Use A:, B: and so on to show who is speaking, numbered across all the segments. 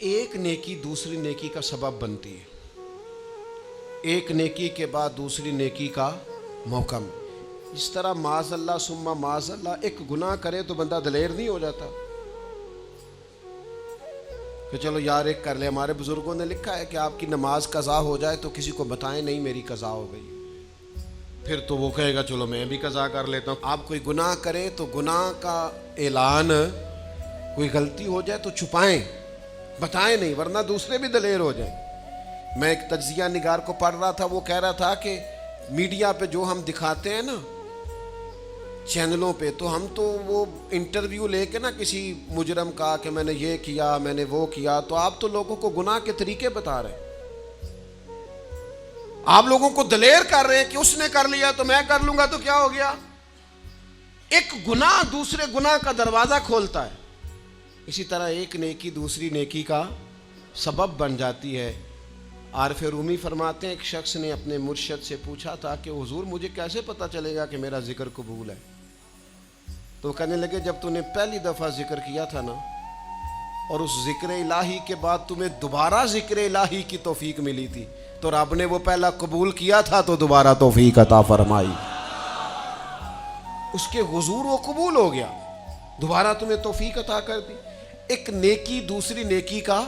A: ایک نیکی دوسری نیکی کا سبب بنتی ہے. ایک نیکی کے بعد دوسری نیکی کا موقع. اس طرح معاذ اللہ ثم معاذ اللہ ایک گناہ کرے تو بندہ دلیر نہیں ہو جاتا کہ چلو یار ایک کر لے. ہمارے بزرگوں نے لکھا ہے کہ آپ کی نماز قضا ہو جائے تو کسی کو بتائیں نہیں میری قضا ہو گئی, پھر تو وہ کہے گا چلو میں بھی قضا کر لیتا ہوں. آپ کوئی گناہ کریں تو گناہ کا اعلان, کوئی غلطی ہو جائے تو چھپائیں, بتائیں نہیں, ورنہ دوسرے بھی دلیر ہو جائیں. میں ایک تجزیہ نگار کو پڑھ رہا تھا, وہ کہہ رہا تھا کہ میڈیا پہ جو ہم دکھاتے ہیں نا چینلوں پہ, تو ہم تو وہ انٹرویو لے کے نا کسی مجرم کا کہ میں نے یہ کیا میں نے وہ کیا, تو آپ تو لوگوں کو گناہ کے طریقے بتا رہے ہیں, آپ لوگوں کو دلیر کر رہے ہیں کہ اس نے کر لیا تو میں کر لوں گا تو کیا ہو گیا. ایک گناہ دوسرے گناہ کا دروازہ کھولتا ہے. اسی طرح ایک نیکی دوسری نیکی کا سبب بن جاتی ہے. عارف رومی فرماتے ہیں ایک شخص نے اپنے مرشد سے پوچھا تھا کہ حضور مجھے کیسے پتہ چلے گا کہ میرا ذکر قبول ہے. تو کہنے لگے جب تو نے پہلی دفعہ ذکر کیا تھا نا اور اس ذکر الہی کے بعد تمہیں دوبارہ ذکر الہی کی توفیق ملی تھی تو رب نے وہ پہلا قبول کیا تھا تو دوبارہ توفیق عطا فرمائی. اس کے حضور وہ قبول ہو گیا, دوبارہ تمہیں توفیق عطا کر دی. ایک نیکی دوسری نیکی کا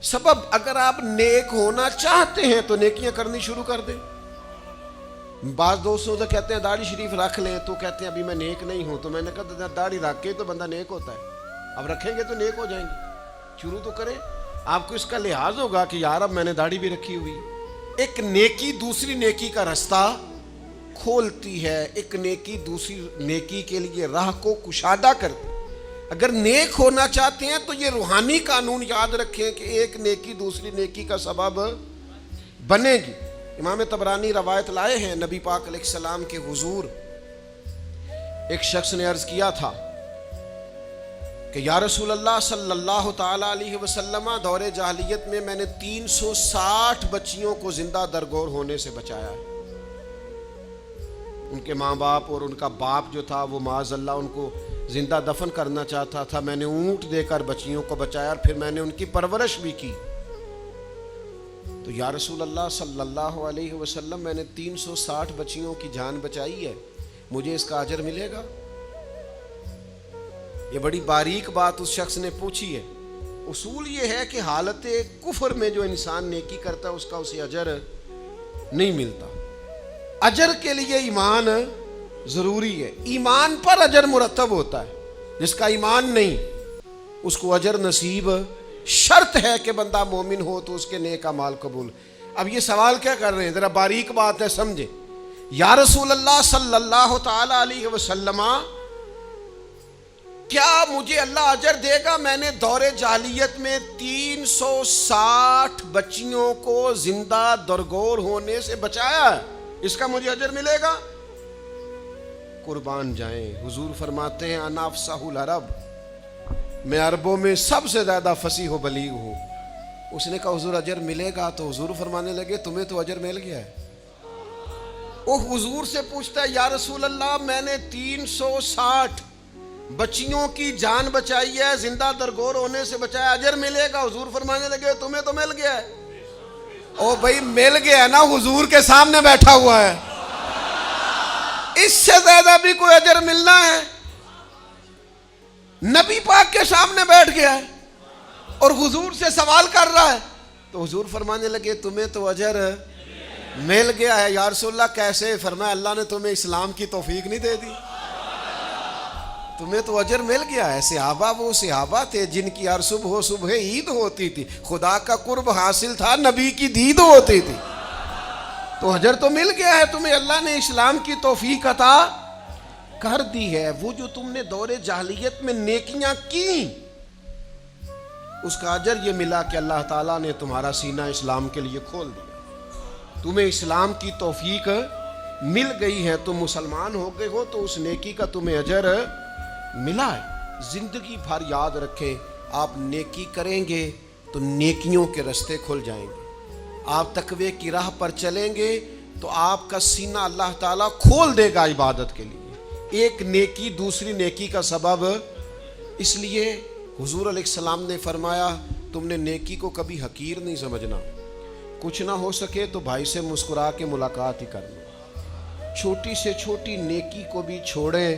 A: سبب. اگر آپ نیک ہونا چاہتے ہیں تو نیکیاں کرنی شروع کر دیں. بعض دوستوں سے کہتے ہیں داڑھی شریف رکھ لیں تو کہتے ہیں ابھی میں نیک نہیں ہوں. تو میں نے کہا داڑھی رکھ کے تو بندہ نیک ہوتا ہے, اب رکھیں گے تو نیک ہو جائیں گے. شروع تو کریں, آپ کو اس کا لحاظ ہوگا کہ یار اب میں نے داڑھی بھی رکھی ہوئی. ایک نیکی دوسری نیکی کا رستہ کھولتی ہے, ایک نیکی دوسری نیکی کے لیے راہ کو کشادہ کرتی. اگر نیک ہونا چاہتے ہیں تو یہ روحانی قانون یاد رکھیں کہ ایک نیکی دوسری نیکی کا سبب بنے گی. امام طبرانی روایت لائے ہیں نبی پاک علیہ السلام کے حضور ایک شخص نے عرض کیا تھا کہ یا رسول اللہ صلی اللہ تعالی علیہ وسلم, دور جاہلیت میں نے 360 بچیوں کو زندہ درگور ہونے سے بچایا ہے. ان کے ماں باپ اور ان کا باپ جو تھا وہ معاذ اللہ ان کو زندہ دفن کرنا چاہتا تھا. میں نے اونٹ دے کر بچیوں کو بچایا اور پھر میں نے ان کی پرورش بھی کی. تو یا رسول اللہ صلی اللہ علیہ وسلم میں نے 360 بچیوں کی جان بچائی ہے, مجھے اس کا اجر ملے گا؟ یہ بڑی باریک بات اس شخص نے پوچھی ہے. اصول یہ ہے کہ حالت کفر میں جو انسان نیکی کرتا ہے اس کا اسے اجر نہیں ملتا. اجر کے لیے ایمان ضروری ہے, ایمان پر اجر مرتب ہوتا ہے. جس کا ایمان نہیں اس کو اجر نصیب شرط ہے کہ بندہ مومن ہو تو اس کے نیک اعمال قبول. اب یہ سوال کیا کر رہے ہیں, ذرا باریک بات ہے سمجھے. یا رسول اللہ صلی اللہ تعالی علیہ وسلم کیا مجھے اللہ اجر دے گا؟ میں نے دور جاہلیت میں 360 بچیوں کو زندہ درگور ہونے سے بچایا ہے, اس کا مجھے اجر ملے گا؟ قربان جائیں, حضور فرماتے ہیں انا افصح العرب, میں عربوں میں سب سے زیادہ فصیح و بلیغ ہوں. اس نے کہا حضور اجر ملے گا؟ تو حضور فرمانے لگے تمہیں تو اجر مل گیا ہے. وہ حضور سے پوچھتا ہے یا رسول اللہ میں نے 360 بچیوں کی جان بچائی ہے, زندہ درگور ہونے سے بچایا, اجر ملے گا؟ حضور فرمانے لگے تمہیں تو مل گیا ہے. او بھائی مل گیا نا, حضور کے سامنے بیٹھا ہوا ہے, اس سے زیادہ بھی کوئی اجر ملنا ہے؟ نبی پاک کے سامنے بیٹھ گیا ہے اور حضور سے سوال کر رہا ہے. تو حضور فرمانے لگے تمہیں تو اجر مل گیا ہے. یا رسول اللہ کیسے؟ فرمایا اللہ نے تمہیں اسلام کی توفیق نہیں دے دی, تمہیں تو اجر مل گیا ہے. صحابہ وہ صحابہ تھے جن کی ہر صبح صبح عید ہوتی تھی, خدا کا قرب حاصل تھا, نبی کی دید ہوتی تھی, تو اجر تو مل گیا ہے تمہیں, اللہ نے اسلام کی توفیق عطا کر دی ہے. وہ جو تم نے دور جاہلیت میں نیکیاں کی اس کا اجر یہ ملا کہ اللہ تعالیٰ نے تمہارا سینہ اسلام کے لیے کھول دیا, تمہیں اسلام کی توفیق مل گئی ہے, تم مسلمان ہو گئے ہو تو اس نیکی کا تمہیں اجر ملا ہے. زندگی بھر یاد رکھیں, آپ نیکی کریں گے تو نیکیوں کے رستے کھل جائیں گے. آپ تقوی کی راہ پر چلیں گے تو آپ کا سینہ اللہ تعالیٰ کھول دے گا عبادت کے لیے. ایک نیکی دوسری نیکی کا سبب. اس لیے حضور علیہ السلام نے فرمایا تم نے نیکی کو کبھی حقیر نہیں سمجھنا. کچھ نہ ہو سکے تو بھائی سے مسکرا کے ملاقات ہی کرنا. چھوٹی سے چھوٹی نیکی کو بھی چھوڑیں,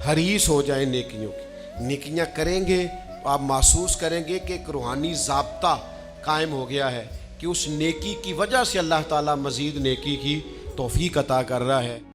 A: حریص ہو جائیں نیکیوں کی. نیکیاں کریں گے آپ محسوس کریں گے کہ ایک روحانی ضابطہ قائم ہو گیا ہے کہ اس نیکی کی وجہ سے اللہ تعالیٰ مزید نیکی کی توفیق عطا کر رہا ہے.